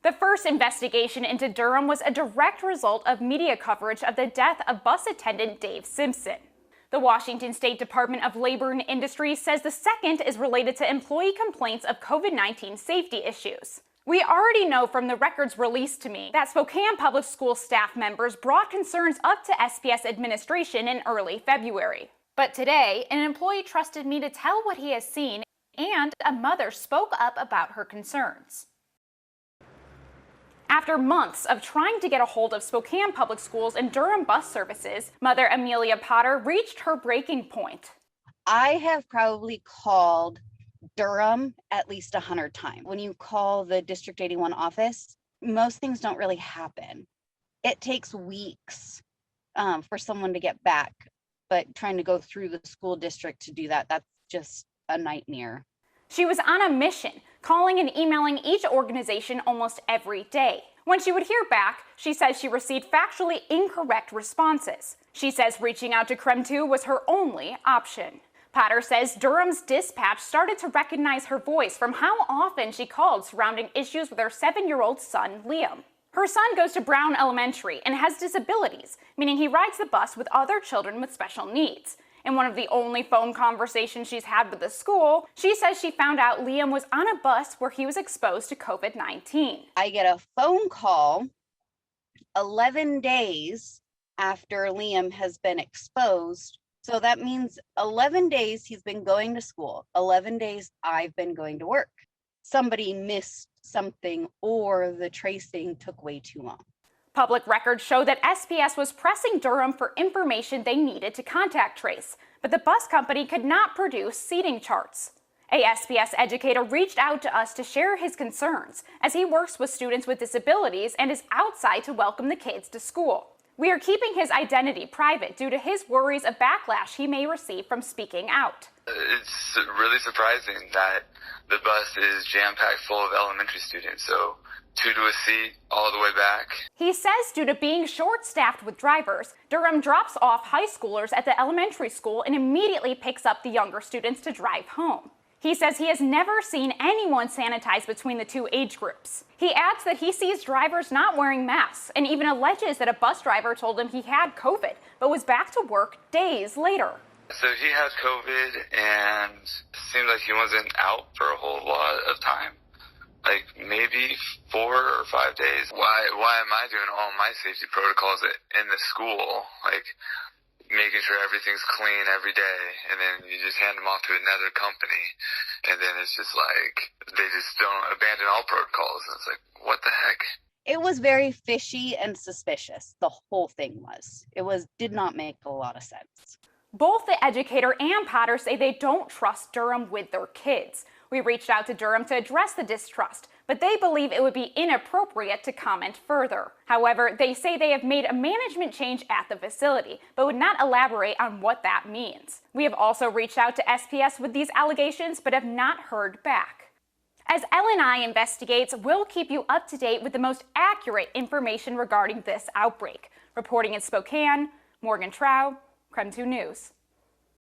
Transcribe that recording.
The first investigation into Durham was a direct result of media coverage of the death of bus attendant Dave Simpson. The Washington State Department of Labor and Industry says the second is related to employee complaints of COVID-19 safety issues. We already know from the records released to me that Spokane Public School staff members brought concerns up to SPS administration in early February. But today, an employee trusted me to tell what he has seen, and a mother spoke up about her concerns. After months of trying to get a hold of Spokane Public Schools and Durham bus services, Mother Amelia Potter reached her breaking point. I have probably called Durham at least 100 times. When you call the District 81 office, most things don't really happen. It takes weeks for someone to get back, but trying to go through the school district to do that, that's just a nightmare. She was on a mission, calling and emailing each organization almost every day. When she would hear back, she says she received factually incorrect responses. She says reaching out to CREM 2 was her only option. Potter says Durham's dispatch started to recognize her voice from how often she called surrounding issues with her 7-year-old son, Liam. Her son goes to Brown Elementary and has disabilities, meaning he rides the bus with other children with special needs. In one of the only phone conversations she's had with the school, she says she found out Liam was on a bus where he was exposed to COVID-19. I get a phone call 11 days after Liam has been exposed. So that means 11 days he's been going to school, 11 days I've been going to work. Somebody missed something or the tracing took way too long. Public records show that SPS was pressing Durham for information they needed to contact trace, but the bus company could not produce seating charts. A SPS educator reached out to us to share his concerns, as he works with students with disabilities and is outside to welcome the kids to school. We are keeping his identity private due to his worries of backlash he may receive from speaking out. It's really surprising that the bus is jam-packed full of elementary students, so 2 to a seat all the way back. He says due to being short-staffed with drivers, Durham drops off high schoolers at the elementary school and immediately picks up the younger students to drive home. He says he has never seen anyone sanitize between the two age groups. He adds that he sees drivers not wearing masks and even alleges that a bus driver told him he had COVID, but was back to work days later. So he has COVID and seemed like he wasn't out for a whole lot of time. Like maybe 4 or 5 days. Why am I doing all my safety protocols in the school? Like making sure everything's clean every day, and then you just hand them off to another company, and then it's just like they just don't abandon all protocols. And it's like, what the heck? It was very fishy and suspicious. The whole thing was. Did not make a lot of sense. Both the educator and Potter say they don't trust Durham with their kids. We reached out to Durham to address the distrust, but they believe it would be inappropriate to comment further. However, they say they have made a management change at the facility, but would not elaborate on what that means. We have also reached out to SPS with these allegations, but have not heard back. As LNI investigates, we'll keep you up to date with the most accurate information regarding this outbreak. Reporting in Spokane, Morgan Trow, CREM 2 News.